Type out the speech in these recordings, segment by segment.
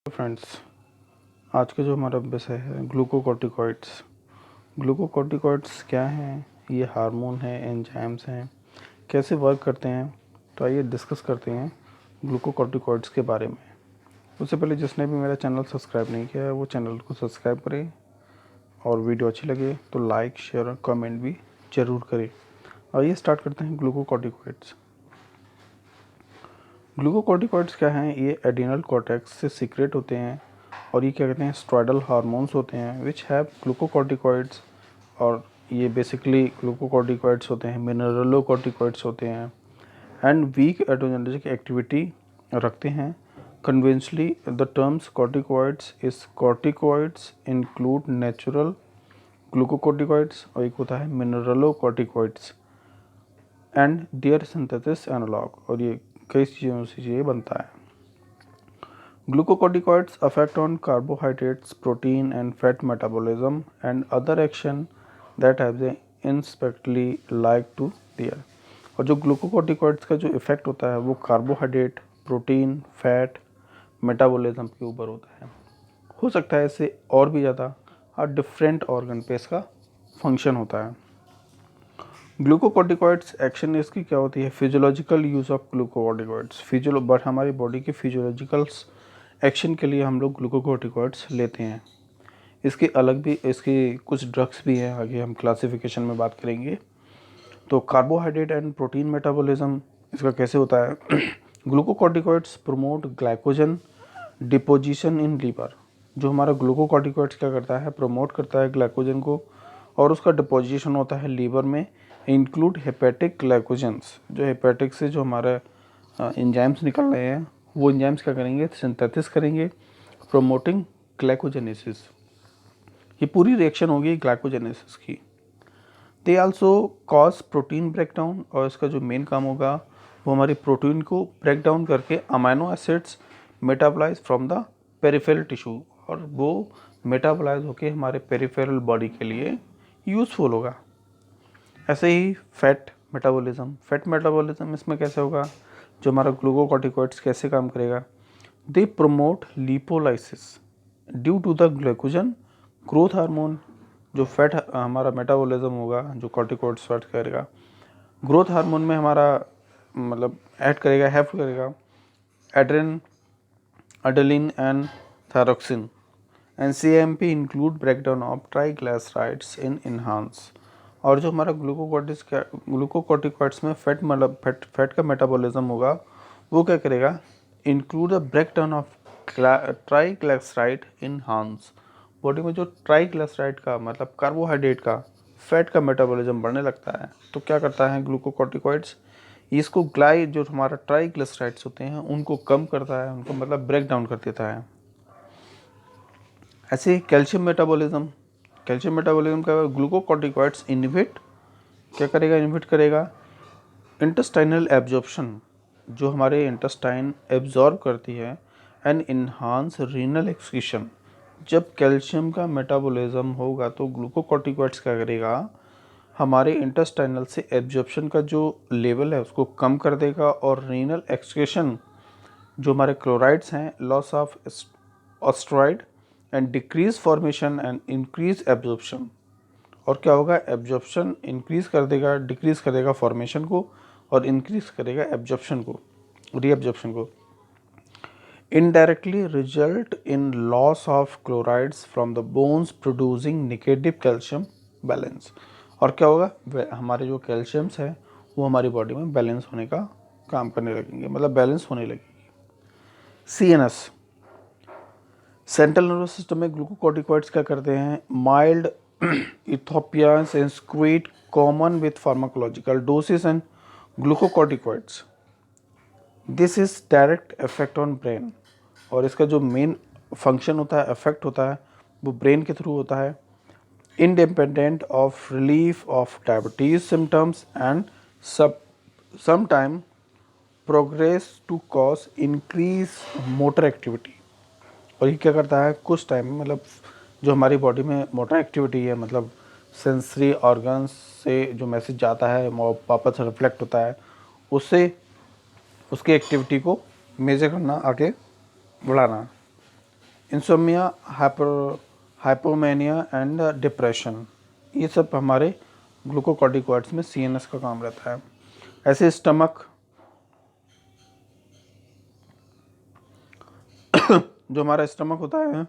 Friends, आज का जो हमारा विषय है ग्लूकोकॉर्टिकॉइड्स। ग्लूकोकॉर्टिकॉइड्स क्या हैं? ये हार्मोन हैं, एंजाइम्स हैं, कैसे वर्क करते हैं? तो आइए डिस्कस करते हैं ग्लूकोकॉर्टिकॉइड्स के बारे में। उससे पहले जिसने भी मेरा चैनल सब्सक्राइब नहीं किया है वो चैनल को सब्सक्राइब करें और वीडियो अच्छी लगे तो लाइक, शेयर और कमेंट भी ज़रूर करें। आइए स्टार्ट करते हैं ग्लूकोकॉर्टिकॉइड्स। ग्लूकोकॉर्टिकॉइड्स क्या हैं? ये एड्रिनल कॉर्टेक्स से सीक्रेट होते हैं और ये क्या कहते हैं, स्टेरॉयडल हार्मोन्स होते हैं विच हैव ग्लूकोकॉर्टिकॉइड्स। और ये बेसिकली ग्लूकोकॉर्टिकॉइड्स होते हैं, मिनरलोकॉर्टिकॉइड्स होते हैं एंड वीक एड्रेनर्जिक एक्टिविटी रखते हैं। Conventionally the terms corticoids is corticoids include natural glucocorticoids और एक होता है mineralocorticoids and their synthesis analogue, और ये कई चीज़ों से ये बनता है। Glucocorticoids affect on carbohydrates, protein and fat metabolism and other action that have the inspectly like to their। और जो ग्लूकोकॉर्टिकॉइड्स का जो इफेक्ट होता है वो कार्बोहाइड्रेट, प्रोटीन, फैट, मेटाबॉलिज्म के ऊपर होता है। हो सकता है इससे और भी ज़्यादा और डिफरेंट ऑर्गन पे इसका फंक्शन होता है। ग्लूकोकॉर्टिकॉइड्स एक्शन इसकी क्या होती है? Physiological use of glucocorticoids. But हमारी बॉडी के फिजियोलॉजिकल्स एक्शन के लिए हम लोग ग्लूकोकॉर्टिकॉइड्स लेते हैं। इसके अलग भी इसकी कुछ ड्रग्स भी हैं, आगे हम क्लासिफिकेशन में बात करेंगे। तो कार्बोहाइड्रेट एंड प्रोटीन मेटाबॉलिज्म इसका कैसे होता है? Glucocorticoids promote glycogen deposition in liver. जो हमारा ग्लूकोकॉर्टिकॉइड्स क्या करता है? प्रमोट करता है ग्लाइकोजन को और उसका डिपोजिशन होता है लीवर में। Include hepatic glycogens. जो हेपेटिक से जो हमारे एंजाइम्स निकल रहे हैं वो एंजाइम्स क्या करेंगे? सिंथेसिस करेंगे, प्रोमोटिंग ग्लाइकोजेनेसिस। ये पूरी रिएक्शन होगी ग्लाइकोजेनेसिस की। They also cause protein breakdown, और इसका जो मेन काम होगा वो हमारी प्रोटीन को ब्रेक डाउन करके amino acids metabolise from the peripheral tissue, और वो मेटाबोलाइज होके हमारे पेरिफेरल बॉडी के लिए यूज़फुल होगा। ऐसे ही फैट मेटाबॉलिज्म इसमें कैसे होगा? जो हमारा ग्लूकोकॉर्टिकॉइड्स कैसे काम करेगा? They promote lipolysis due to the glycogen growth hormone. जो फैट हमारा मेटाबॉलिज्म होगा जो कॉर्टिकॉइड्स फैट करेगा, ग्रोथ हार्मोन में हमारा मतलब ऐड करेगा, हेल्प करेगा adrenaline and thyroxine. And CAMP include breakdown of triglycerides in enhance. और जो हमारा ग्लूकोकॉर्टिकॉइड्स में फैट का मेटाबॉलिज्म होगा वो क्या करेगा? Include the breakdown of triglyceride in horns. Body में जो ट्राइग्लिसराइड का मतलब कार्बोहाइड्रेट का फैट का मेटाबॉलिज्म बढ़ने लगता है तो क्या करता है ग्लूकोकॉर्टिकॉइड्स? इसको जो हमारा ट्राइग्लिसराइड्स होते हैं उनको कम करता है, उनको मतलब ब्रेक डाउन कर देता है। ऐसे ही कैल्शियम मेटाबॉलिज्म का ग्लूकोकॉर्टिकॉइड्स क्या करेगा? Intestinal absorption. जो हमारे इंटेस्टाइन एब्जॉर्ब करती है एंड इन्हांस रीनल एक्सक्रीशन। जब कैल्शियम का मेटाबॉलिज्म होगा तो ग्लूकोकॉर्टिकॉइड्स क्या करेगा? हमारे इंटेस्टाइनल से एब्जॉर्प्शन का जो लेवल है उसको कम कर देगा और रीनल एक्सक्रीशन जो हमारे क्लोराइड्स हैं, loss of osteoid and decrease formation and increase absorption. और क्या होगा? एब्जॉर्प्शन इंक्रीज कर देगा, डिक्रीज करेगा फॉर्मेशन को और इंक्रीज करेगा एब्जॉर्प्शन को, रीएब्जॉर्प्शन को। Indirectly result in loss of chlorides from the bones producing negative calcium balance. और क्या होगा? हमारे जो कैल्शियम्स है वो हमारी बॉडी में बैलेंस होने का काम करने लगेंगे, मतलब बैलेंस होने लगेंगे। CNS सेंट्रल नर्वस सिस्टम में ग्लूकोकॉर्टिकॉइड्स क्या करते हैं? माइल्ड इथोपियास एंड स्क्वीट common with pharmacological doses and glucocorticoids. This is direct effect on brain. और इसका जो मेन फंक्शन होता है, इफेक्ट होता है, वो ब्रेन के थ्रू होता है। Independent of relief of diabetes symptoms and sometime progress to cause increase motor activity. और ये क्या करता है? कुछ टाइम में मतलब जो हमारी बॉडी में मोटर एक्टिविटी है, मतलब सेंसरी ऑर्गन्स से जो मैसेज जाता है वो वापस रिफ्लेक्ट होता है, उससे उसकी एक्टिविटी को मेजर करना, आगे बढ़ाना। इंसोम्निया, हाइपोमेनिया एंड डिप्रेशन, ये सब हमारे ग्लूकोकॉर्टिकॉइड्स में CNS का काम रहता है। ऐसे स्टमक जो हमारा स्टमक होता है,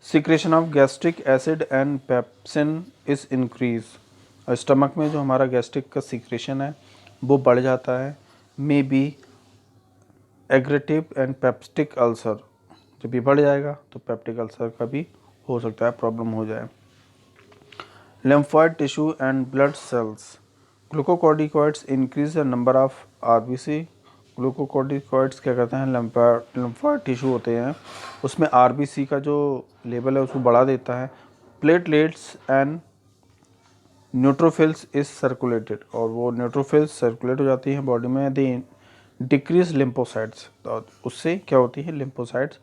secretion of gastric acid and pepsin is increase. और स्टमक में जो हमारा गैस्ट्रिक का सिक्रेशन है वो बढ़ जाता है। मे बी एग्रेटिव एंड पेप्टिक अल्सर, जब भी बढ़ जाएगा तो पेप्टिक अल्सर का भी हो सकता है प्रॉब्लम हो जाए। Lymphoid tissue and blood cells, glucocorticoids increase the number of RBC। Glucocorticoids क्या करते हैं, लिम्फोइड टिश्यू होते हैं उसमें RBC का जो लेवल है उसको बढ़ा देता है। Platelets and neutrophils is circulated, और वो न्यूट्रोफिल्स सर्कुलेट हो जाती हैं बॉडी में। दी डिक्रीज लिम्फोसाइट्स, तो उससे क्या होती है, लिम्फोसाइट्स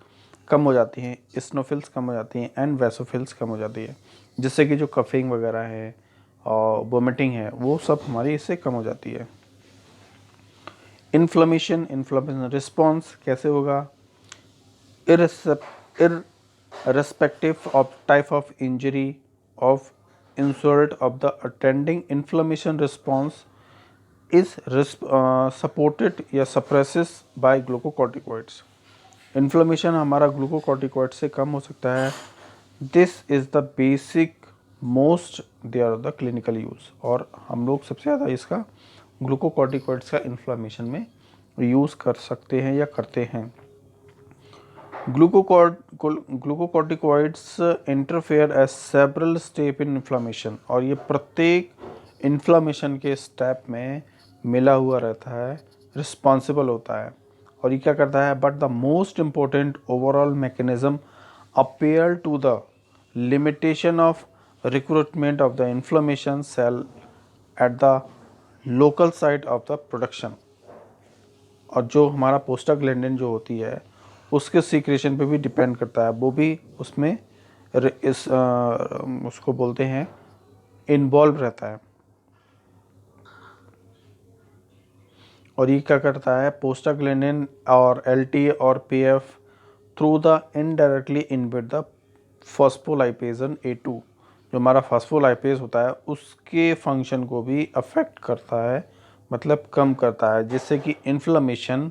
कम हो जाती हैं, स्नोफिल्स कम हो जाती हैं एंड वैसोफिल्स कम हो जाती है, जिससे कि जो कफिंग वगैरह है और वोमिटिंग है वो सब हमारी इससे कम हो जाती है। इन्फ्लेमेशन रिस्पॉन्स कैसे होगा, irrespective of type of injury of insult of the attending inflammation response is supported या suppresses by glucocorticoids। इन्फ्लेमेशन हमारा ग्लूकोकॉर्टिकॉइड से कम हो सकता है। This is the basic most they are the clinical use, और हम लोग सबसे ज़्यादा इसका ग्लूकोकॉर्टिकॉइड्स का इन्फ्लेमेशन में यूज़ कर सकते हैं या करते हैं। Glucocorticoids interfere as several step in inflammation, और ये प्रत्येक इन्फ्लेमेशन के स्टेप में मिला हुआ रहता है, रिस्पॉन्सिबल होता है। और ये क्या करता है, but the most important overall mechanism appear to the limitation of recruitment of the inflammation cell at the local site of the production. और जो हमारा प्रोस्टाग्लैंडिन जो होती है उसके सीक्रेशन पे भी डिपेंड करता है, वो भी उसमें उसको बोलते हैं इन्वॉल्व रहता है। और ये क्या करता है, प्रोस्टाग्लैंडिन और LT और PF through the indirectly inhibit the phospholipase A2, जो हमारा फॉस्फोलाइपेज होता है उसके फंक्शन को भी अफेक्ट करता है, मतलब कम करता है, जिससे कि इन्फ्लेमेशन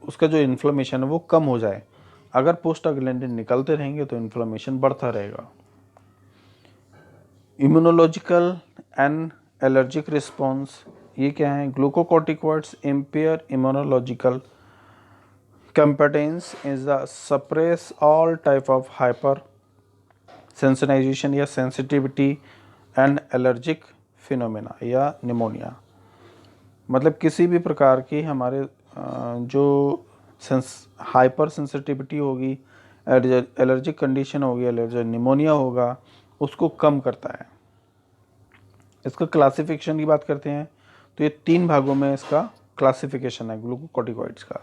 उसका जो इन्फ्लेमेशन है वो कम हो जाए। अगर प्रोस्टाग्लैंडिन निकलते रहेंगे तो इन्फ्लेमेशन बढ़ता रहेगा। इम्यूनोलॉजिकल एंड एलर्जिक रिस्पॉन्स, ये क्या है, glucocorticoids impair immunological competence is the suppress all type of hyper sensitization या सेंसिटिविटी एंड एलर्जिक फिनोमेना या निमोनिया। मतलब किसी भी प्रकार की हमारे जो हाइपर सेंसिटिविटी होगी, एलर्जिक कंडीशन होगी, एलर्जी निमोनिया होगा, उसको कम करता है। इसका क्लासिफिकेशन की बात करते हैं तो ये 3 भागों में इसका क्लासिफिकेशन है ग्लूकोकॉर्टिकॉइड्स का।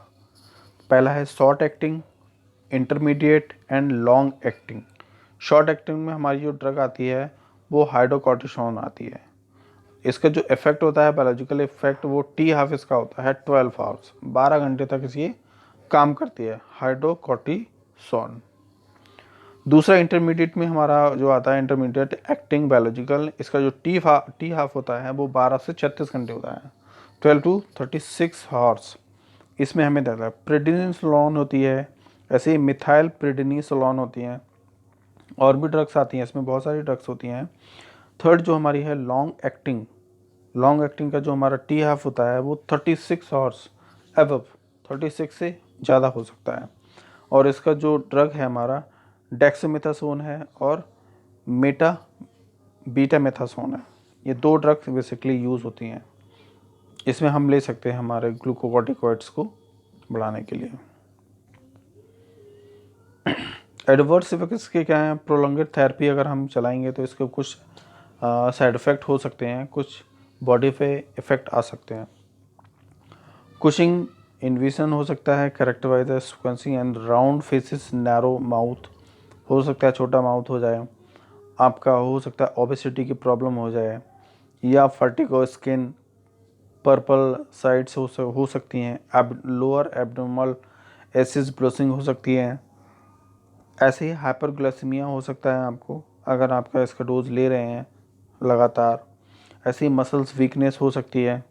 पहला है short acting, intermediate and long acting. Short acting में हमारी जो ड्रग आती है वो हाइड्रोकॉर्टिसोन आती है। इसका जो इफेक्ट होता है, बायोलॉजिकल इफेक्ट, वो T12 इसका होता है 12 आवर्स, 12 घंटे तक ये काम करती है हाइड्रोकॉर्टिसोन। दूसरा इंटरमीडिएट में हमारा जो आता है इंटरमीडिएट एक्टिंग बायोलॉजिकल, इसका जो T12 होता है वो 12 से 36 घंटे होता है, 12 to 36 आवर्स। इसमें हमें देता है प्रेडिनिसोलोन होती है, ऐसे ही मिथाइल प्रेडिनिसोलोन होती हैं, और भी ड्रग्स आती हैं, इसमें बहुत सारी ड्रग्स होती हैं। थर्ड जो हमारी है लॉन्ग एक्टिंग का जो हमारा T12 होता है वो 36 आवर्स एबव, 36 से ज़्यादा हो सकता है। और इसका जो ड्रग है हमारा डेक्सामेथासोन है और बीटामेथासोन है। ये 2 ड्रग्स बेसिकली यूज़ होती हैं, इसमें हम ले सकते हैं हमारे ग्लूकोकॉर्टिकॉइड्स को बढ़ाने के लिए। एडवर्स इफेक्ट्स के क्या हैं, प्रोलॉन्गेड थेरेपी अगर हम चलाएंगे तो इसके कुछ साइड इफ़ेक्ट हो सकते हैं, कुछ बॉडी पे इफ़ेक्ट आ सकते हैं। कुशिंग इन्विजन हो सकता है, कैरेक्टराइज एज स्क्वेंसिंग and round faces, narrow mouth हो सकता है, छोटा माउथ हो जाए आपका, हो सकता है ओबेसिटी की प्रॉब्लम हो जाए, या फर्टिगो स्किन, पर्पल साइड्स हो सकती हैं, लोअर एब्डोमिनल एसिड ब्लोसिंग हो सकती है, ऐसे ही हाइपरग्लाइसीमिया हो सकता है आपको, अगर आपका इसका डोज ले रहे हैं लगातार। ऐसे ही मसल्स वीकनेस हो सकती है।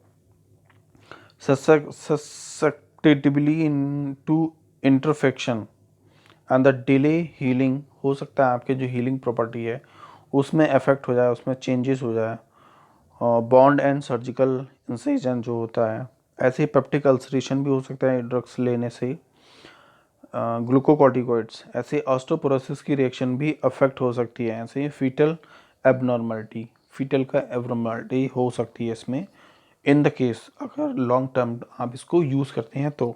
ससेप्टिबिलिटी इन टू इंटरफेक्शन एंड द डिले हीलिंग, हो सकता है आपके जो हीलिंग प्रॉपर्टी है उसमें अफेक्ट हो जाए, उसमें चेंजेस हो जाए। बॉन्ड एंड सर्जिकल इंसिजन जो होता है, ऐसे ही पेप्टिक अल्सरेशन भी हो सकता है ड्रग्स लेने से। ग्लूकोकॉर्टिकॉइड्स, ऐसे ऑस्टोपोरोसिस की रिएक्शन भी अफेक्ट हो सकती है। ऐसे ही फीटल एबनॉर्मलिटी, फीटल का एबनॉर्मलिटी हो सकती है इसमें, इन द केस अगर लॉन्ग टर्म आप इसको यूज़ करते हैं तो।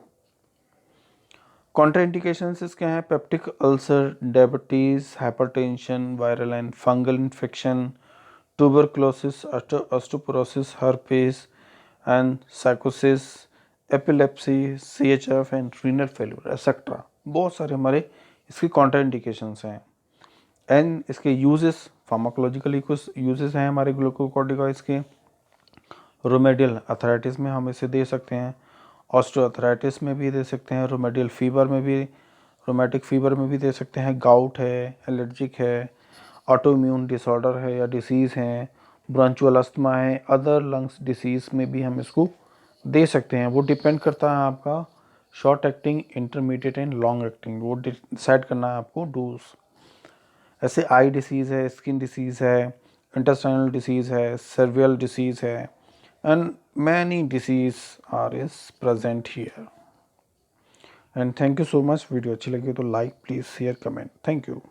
कॉन्ट्राइंडिकेशंस क्या है? Peptic ulcer, diabetes, hypertension, viral and fungal infection, tuberculosis, osteoporosis, herpes and साइकोसिस, epilepsy, CHF and renal failure etcetera. बहुत सारे हमारे इसके कॉन्ट्राइंडिकेशंस हैं। एंड इसके यूजेस, फार्माकोलॉजिकली कुछ यूजेस हैं हमारे ग्लूकोकॉर्टिकॉइड्स के। रोमेडियल अर्थराइटिस में हम इसे दे सकते हैं, ऑस्टियोआर्थराइटिस में भी दे सकते हैं, रोमेडियल फीवर में भी, रोमेटिक फीवर में भी दे सकते हैं, गाउट है, एलर्जिक है, ऑटो इम्यून डिसऑर्डर है या डिसीज़ है, ब्रोंचुअल अस्थमा है, अदर लंग्स डिसीज़ में भी हम इसको दे सकते हैं। वो डिपेंड करता है आपका short acting, intermediate and long acting, वो डिसाइड करना है आपको डोज। ऐसे आई डिसीज़ है, स्किन डिसीज़ है, इंटेस्टाइनल डिसीज़ है, सर्वियल डिसीज़ है, and many disease are is present here. And thank you so much. Video अच्छी लगी तो like please share comment. Thank you.